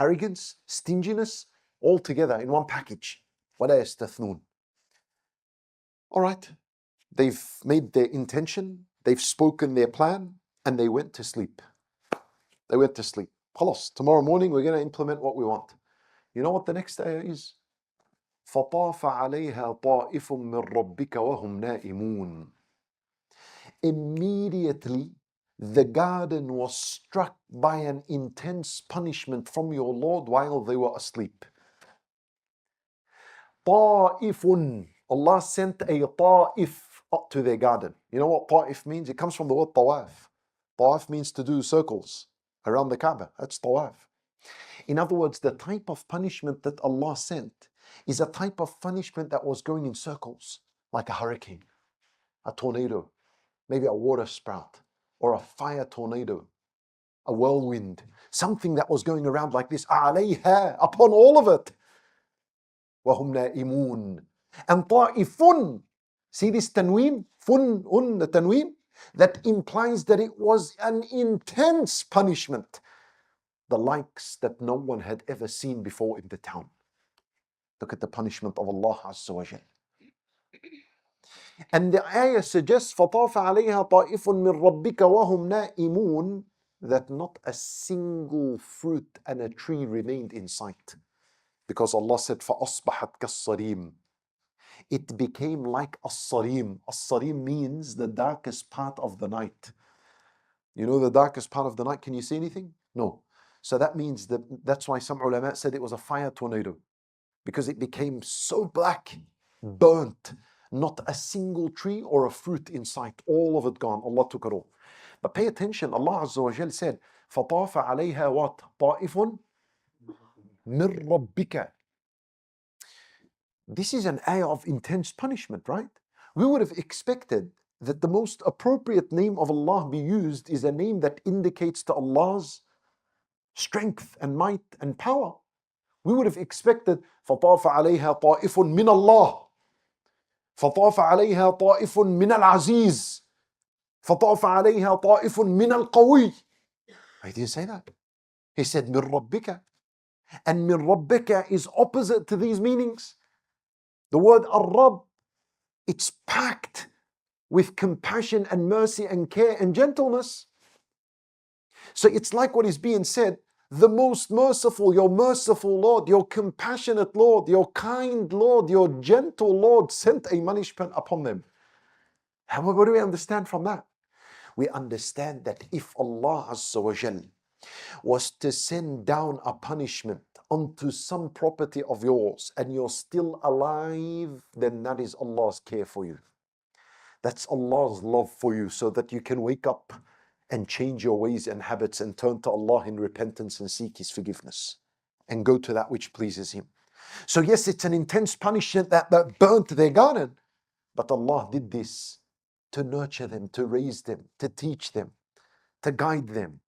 arrogance, stinginess, all together in one package. وَلَا يَسْتَثْنُونَ. All right, they've made their intention, they've spoken their plan, and they went to sleep. They went to sleep. خلاص, tomorrow morning we're going to implement what we want. You know what the next ayah is? فَطَافَ عَلَيْهَا طَائِفٌ مِّن رَبِّكَ وَهُمْ نَائِمُونَ. Immediately, the garden was struck by an intense punishment from your Lord while they were asleep. طَائِفٌ. Allah sent a ta'if up to their garden. You know what ta'if means? It comes from the word tawaf. Tawaf means to do circles around the Kaaba. That's tawaf. In other words, the type of punishment that Allah sent is a type of punishment that was going in circles, like a hurricane, a tornado, maybe a water sprout, or a fire tornado, a whirlwind, something that was going around like this, عَلَيْهَا, upon all of it. وَهُمْ نَائِمُونَ. And طَائِفٌ, see this tanween, the tanween, that implies that it was an intense punishment, the likes that no one had ever seen before in the town. Look at the punishment of Allah Azza wa Jal. And the ayah suggests فَطَافَ عَلَيْهَا طَائِفٌ مِّن رَبِّكَ وَهُمْ نَائِمُونَ, that not a single fruit and a tree remained in sight. Because Allah said فَأَصْبَحَتْ كَالصَّرِيمِ. It became like as-sarim. As-sarim means the darkest part of the night. You know the darkest part of the night, can you see anything? No. So that means that's why some ulama said it was a fire tornado. Because it became so black, burnt, not a single tree or a fruit in sight, all of it gone. Allah took it all. But pay attention, Allah Azza wa Jal said, فَطَافَ عَلَيْهَا what? طَائِفٌ مِّن رَبِّكَ. This is an ayah of intense punishment, right? We would have expected that the most appropriate name of Allah be used is a name that indicates to Allah's strength and might and power. We would have expected فَطَافَ عَلَيْهَا طَائِفٌ مِّنَ اللَّهِ, فَطَافَ عَلَيْهَا طَائِفٌ مِّنَ الْعَزِيزِ, فَطَافَ عَلَيْهَا طَائِفٌ مِّنَ الْقَوِيِّ. He didn't say that. He said مِّن رَبِّكَ. And مِّن رَبِّكَ is opposite to these meanings. The word Ar-Rabb, it's packed with compassion and mercy and care and gentleness. So it's like what is being said, the most merciful, your merciful Lord, your compassionate Lord, your kind Lord, your gentle Lord sent a punishment upon them. What do we understand from that? We understand that if Allah Azza wa Jal was to send down a punishment onto some property of yours and you're still alive, then that is Allah's care for you. That's Allah's love for you so that you can wake up and change your ways and habits and turn to Allah in repentance and seek His forgiveness and go to that which pleases Him. So yes, it's an intense punishment that burnt their garden, but Allah did this to nurture them, to raise them, to teach them, to guide them.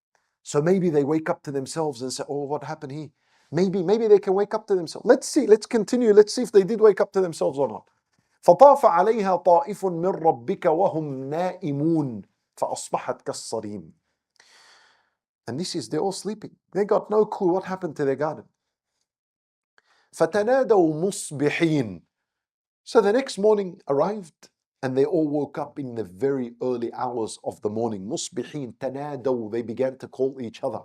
So maybe they wake up to themselves and say, oh, what happened here? Maybe they can wake up to themselves. Let's see, let's continue. Let's see if they did wake up to themselves or not. فَطَافَ عَلَيْهَا طَائِفٌ مِّن رَبِّكَ وَهُمْ نَائِمُونَ فَأَصْبَحَتْ كَالصَّرِيمِ. And this is, they're all sleeping. They got no clue what happened to their garden. فَتَنَادَوْا مُصْبِحِينَ. So the next morning arrived and they all woke up in the very early hours of the morning. مُصْبِحِينَ, تَنَادَوْا, they began to call each other.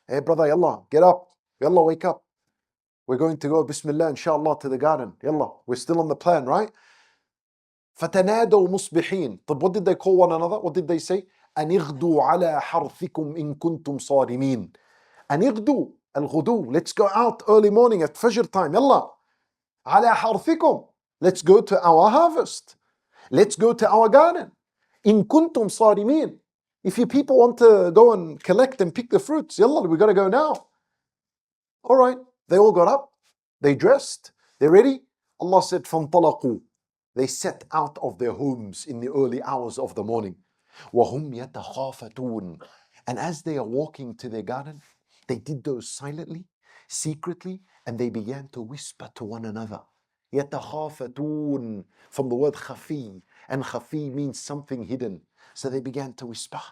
Hey brother, yalla, get up. Yalla, wake up. We're going to go, Bismillah, inshallah, to the garden. Yalla, we're still on the plan, right? فَتَنَادَوْا مُصْبِحِينَ. But what did they call one another? What did they say? أَنِ اغْدُوا عَلَى حَرْثِكُمْ إِن كُنْتُمْ صَارِمِينَ. أَنِ اغْدُوا, al-ghudu, let's go out early morning at Fajr time. Yalla. عَلَى حَرْثِكُمْ. Let's go to our harvest. Let's go to our garden. إِن كُنْتُمْ صَارِمِينَ. If you people want to go and collect and pick the fruits, yalla, we got to go now. All right, they all got up, they dressed, they're ready. Allah said, فَانْطَلَقُوا. They set out of their homes in the early hours of the morning. وَهُمْ يَتَخَافَتُونَ. And as they are walking to their garden, they did those silently, secretly, and they began to whisper to one another. يَتَخَافَتُونَ, from the word khafi, and khafi means something hidden. So they began to whisper.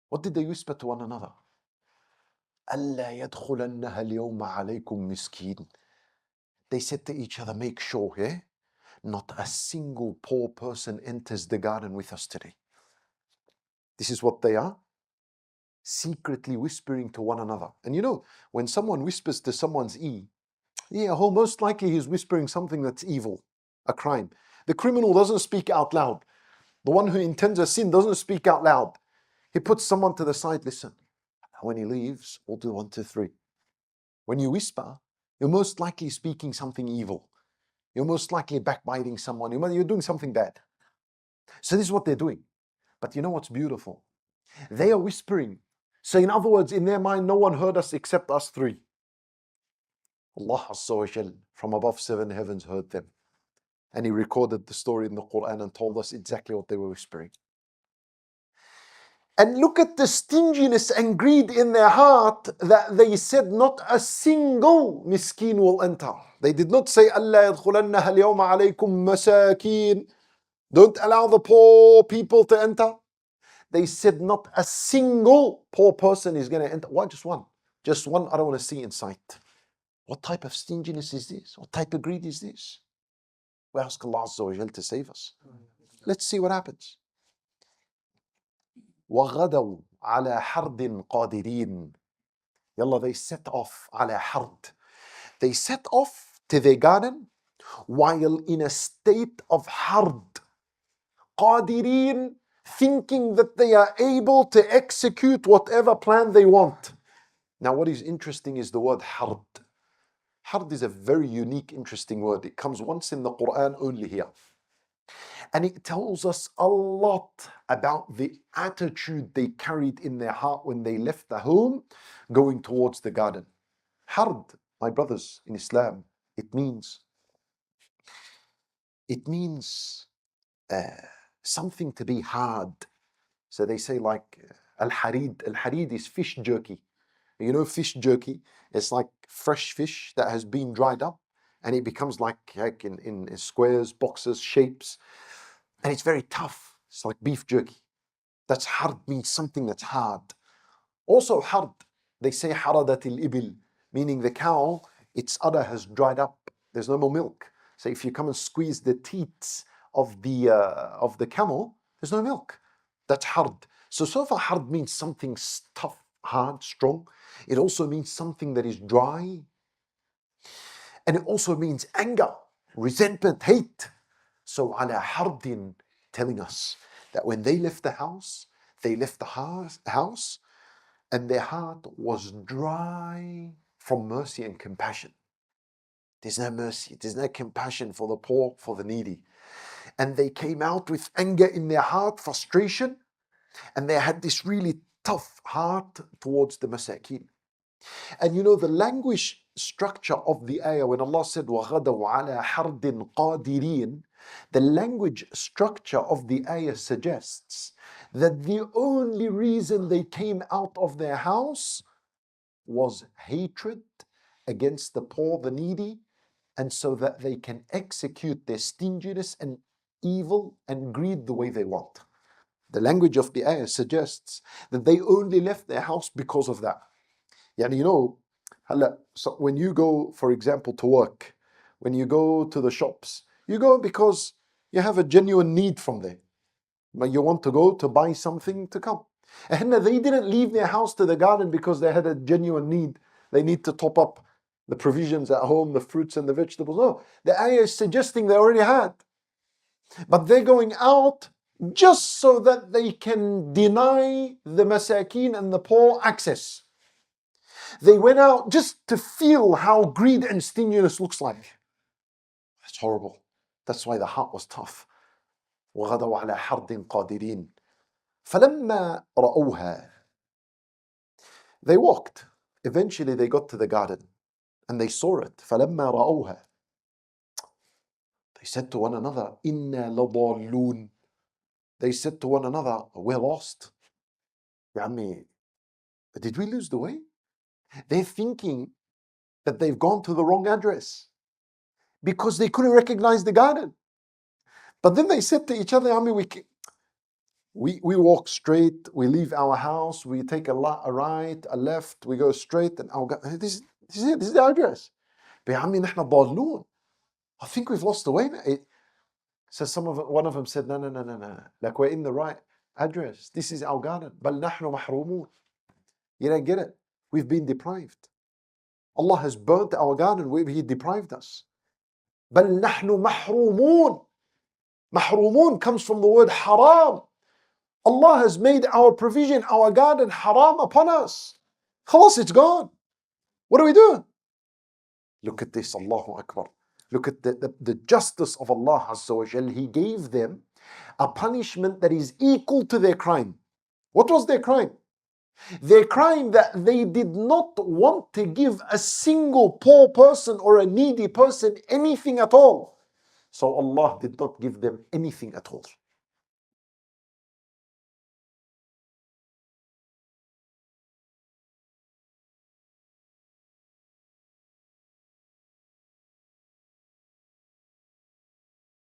What did they whisper to one another? أَلَّا يَدْخُلَنَّهَا الْيَوْمَ عَلَيْكُمْ مِسْكِينٌ. They said to each other, make sure, not a single poor person enters the garden with us today. This is what they are, secretly whispering to one another. And you know, when someone whispers to someone's ear, most likely he's whispering something that's evil, a crime. The criminal doesn't speak out loud. The one who intends a sin doesn't speak out loud. He puts someone to the side, listen, when he leaves, we'll do 1, 2, 3. When you whisper, you're most likely speaking something evil. You're most likely backbiting someone. You're doing something bad. So this is what they're doing. But you know what's beautiful? They are whispering. So in other words, in their mind, no one heard us except us three. Allah Azza wa Jal from above 7 heavens heard them. And He recorded the story in the Quran and told us exactly what they were whispering. And look at the stinginess and greed in their heart that they said not a single miskin will enter. They did not say, أَلَّا يَدْخُلَنَّهَا الْيَوْمَ عَلَيْكُمْ مَسَاكِينَ. Don't allow the poor people to enter. They said not a single poor person is going to enter. Why just one? Just one, I don't want to see in sight. What type of stinginess is this? What type of greed is this? We ask Allah Azza wa Jal to save us. Let's see what happens. وَغَدَوْا عَلَى حَرْدٍ قَادِرِينَ. Yalla, they set off على حرد. They set off to their garden while in a state of hard. قادرين, thinking that they are able to execute whatever plan they want. Now what is interesting is the word hard. Hard is a very unique, interesting word. It comes once in the Quran, only here. And it tells us a lot about the attitude they carried in their heart when they left the home going towards the garden. Hard, my brothers in Islam, it means something to be hard. So they say like al-harid. Al-harid is fish jerky. You know fish jerky? It's like fresh fish that has been dried up and it becomes like in squares, boxes, shapes. And it's very tough. It's like beef jerky. That's hard, means something that's hard. Also hard, they say haradatil ibil, meaning the cow, its udder has dried up. There's no more milk. So if you come and squeeze the teats of the camel, there's no milk. That's hard. So far hard means something tough, hard, strong. It also means something that is dry. And it also means anger, resentment, hate. So ala hardin, telling us that when they left the house, and their heart was dry from mercy and compassion. There's no mercy, there's no compassion for the poor, for the needy. And they came out with anger in their heart, frustration, and they had this really tough heart towards the masakin. And you know the language structure of the ayah, when Allah said وَغَدَوْا عَلَى حَرْدٍ قَادِرِينَ, the language structure of the ayah suggests that the only reason they came out of their house was hatred against the poor, the needy, and so that they can execute their stinginess and evil and greed the way they want. The language of the ayah suggests that they only left their house because of that. Yani, you know, so when you go, for example, to work, when you go to the shops, you go because you have a genuine need from there. But you want to go to buy something to come. And they didn't leave their house to the garden because they had a genuine need. They need to top up the provisions at home, the fruits and the vegetables. No, the ayah is suggesting they already had. But they're going out just so that they can deny the masakin and the poor access. They went out just to feel how greed and stinginess looks like. That's horrible. That's why the heart was tough. وَغَدَوْا عَلَى حَرْدٍ قَادِرِينَ فَلَمَّا رَأَوْهَا. They walked. Eventually they got to the garden and they saw it. فَلَمَّا رَأَوْهَا. They said to one another, إِنَّا لَضَالُّونَ. They said to one another, we're lost. Ya Ammi, did we lose the way? They're thinking that they've gone to the wrong address because they couldn't recognize the garden. But then they said to each other, I mean, We walk straight, we leave our house, we take a right, a left, we go straight, and this is it, this is the address. يا عمي نحن ضالون. I think we've lost the way. So one of them said, no. Like, we're in the right address. This is our garden. بل نحن محرومون. You don't get it. We've been deprived. Allah has burnt our garden. He deprived us. بل نحن محرومون. Mahrumun comes from the word haram. Allah has made our provision, our garden, haram upon us. Khalas, it's gone. What do we do? Look at this, Allahu Akbar. Look at the justice of Allah Azza wa Jal. He gave them a punishment that is equal to their crime. What was their crime? Their crime that they did not want to give a single poor person or a needy person anything at all. So Allah did not give them anything at all.